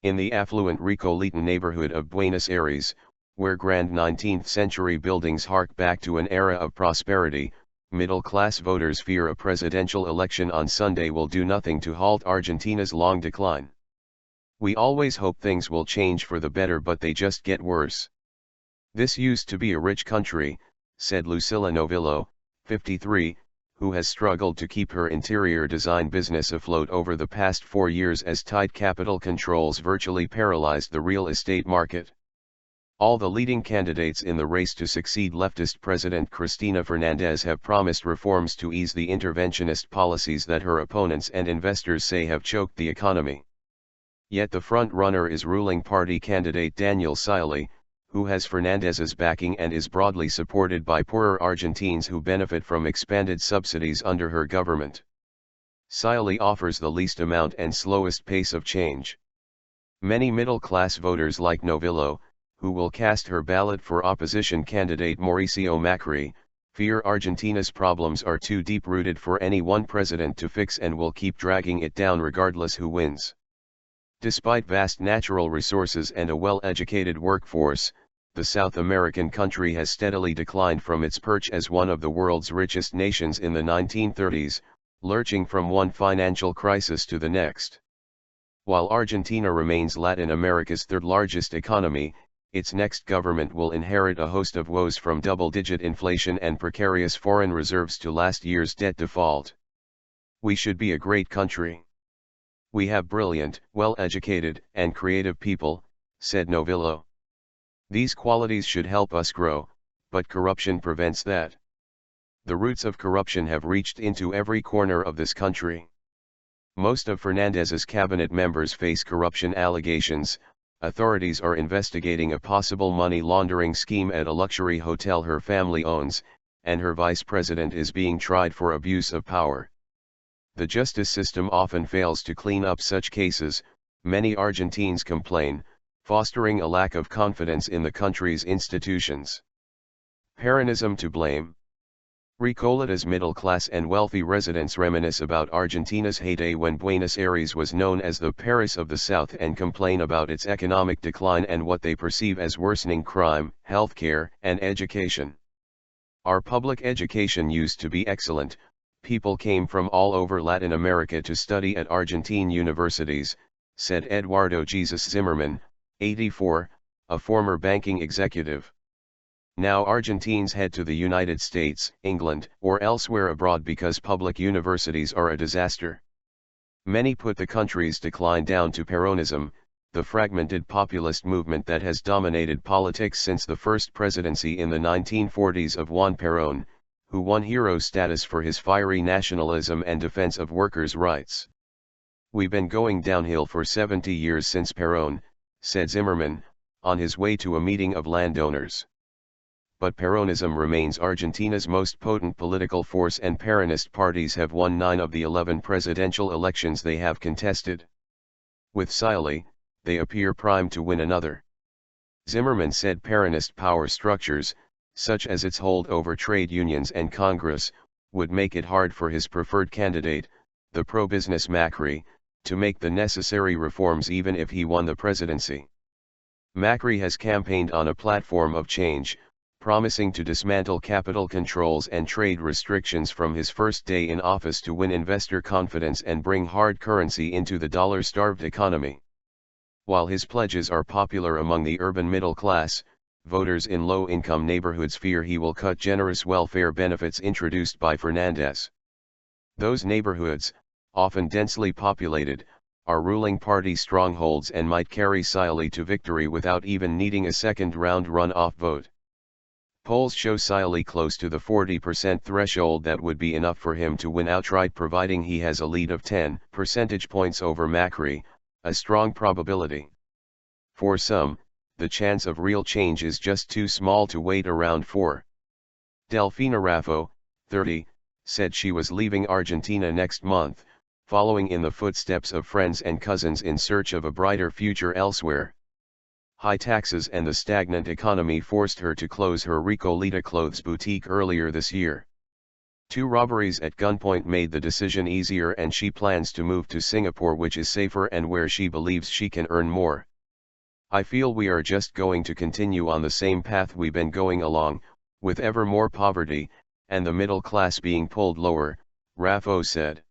In the affluent Recoleta neighborhood of Buenos Aires, where grand 19th-century buildings hark back to an era of prosperity, middle-class voters fear a presidential election on Sunday will do nothing to halt Argentina's long decline. "We always hope things will change for the better, but they just get worse. This used to be a rich country," said Lucila Novillo, 53, who has struggled to keep her interior design business afloat over the past 4 years as tight capital controls virtually paralyzed the real estate market. All the leading candidates in the race to succeed leftist President Cristina Fernandez have promised reforms to ease the interventionist policies that her opponents and investors say have choked the economy. Yet the front-runner is ruling party candidate Daniel Scioli, who has Fernandez's backing and is broadly supported by poorer Argentines who benefit from expanded subsidies under her government. Scioli offers the least amount and slowest pace of change. Many middle-class voters like Novillo, who will cast her ballot for opposition candidate Mauricio Macri, fear Argentina's problems are too deep-rooted for any one president to fix and will keep dragging it down regardless who wins. Despite vast natural resources and a well-educated workforce, the South American country has steadily declined from its perch as one of the world's richest nations in the 1930s, lurching from one financial crisis to the next. While Argentina remains Latin America's third-largest economy, its next government will inherit a host of woes from double-digit inflation and precarious foreign reserves to last year's debt default. "We should be a great country. We have brilliant, well-educated, and creative people," said Novillo. "These qualities should help us grow, but corruption prevents that. The roots of corruption have reached into every corner of this country. Most of Fernandez's cabinet members face corruption allegations. Authorities are investigating a possible money laundering scheme at a luxury hotel her family owns, and her vice president is being tried for abuse of power. The justice system often fails to clean up such cases," many Argentines complain, fostering a lack of confidence in the country's institutions. Peronism to blame. Recoleta's middle-class and wealthy residents reminisce about Argentina's heyday when Buenos Aires was known as the Paris of the South and complain about its economic decline and what they perceive as worsening crime, healthcare, and education. "Our public education used to be excellent. People came from all over Latin America to study at Argentine universities," said Eduardo Jesus Zimmerman, 84, a former banking executive. "Now Argentines head to the United States, England, or elsewhere abroad because public universities are a disaster." Many put the country's decline down to Peronism, the fragmented populist movement that has dominated politics since the first presidency in the 1940s of Juan Perón, who won hero status for his fiery nationalism and defense of workers' rights. "We've been going downhill for 70 years since Perón," said Zimmerman, on his way to a meeting of landowners. But Peronism remains Argentina's most potent political force and Peronist parties have won 9 of the 11 presidential elections they have contested. With Scioli, they appear primed to win another. Zimmerman said Peronist power structures, such as its hold over trade unions and Congress, would make it hard for his preferred candidate, the pro-business Macri, to make the necessary reforms even if he won the presidency. Macri has campaigned on a platform of change, promising to dismantle capital controls and trade restrictions from his first day in office to win investor confidence and bring hard currency into the dollar-starved economy. While his pledges are popular among the urban middle class, voters in low-income neighborhoods fear he will cut generous welfare benefits introduced by Fernandez. Those neighborhoods, often densely populated, are ruling party strongholds and might carry Scioli to victory without even needing a second-round runoff vote. Polls show Scioli close to the 40% threshold that would be enough for him to win outright providing he has a lead of 10 percentage points over Macri, a strong probability. For some, the chance of real change is just too small to wait around for. Delfina Raffo, 30, said she was leaving Argentina next month, following in the footsteps of friends and cousins in search of a brighter future elsewhere. High taxes and the stagnant economy forced her to close her Recoleta clothes boutique earlier this year. 2 robberies at gunpoint made the decision easier, and she plans to move to Singapore, which is safer and where she believes she can earn more. I feel we are just going to continue on the same path we've been going along, with ever more poverty, and the middle class being pulled lower, Raffo said.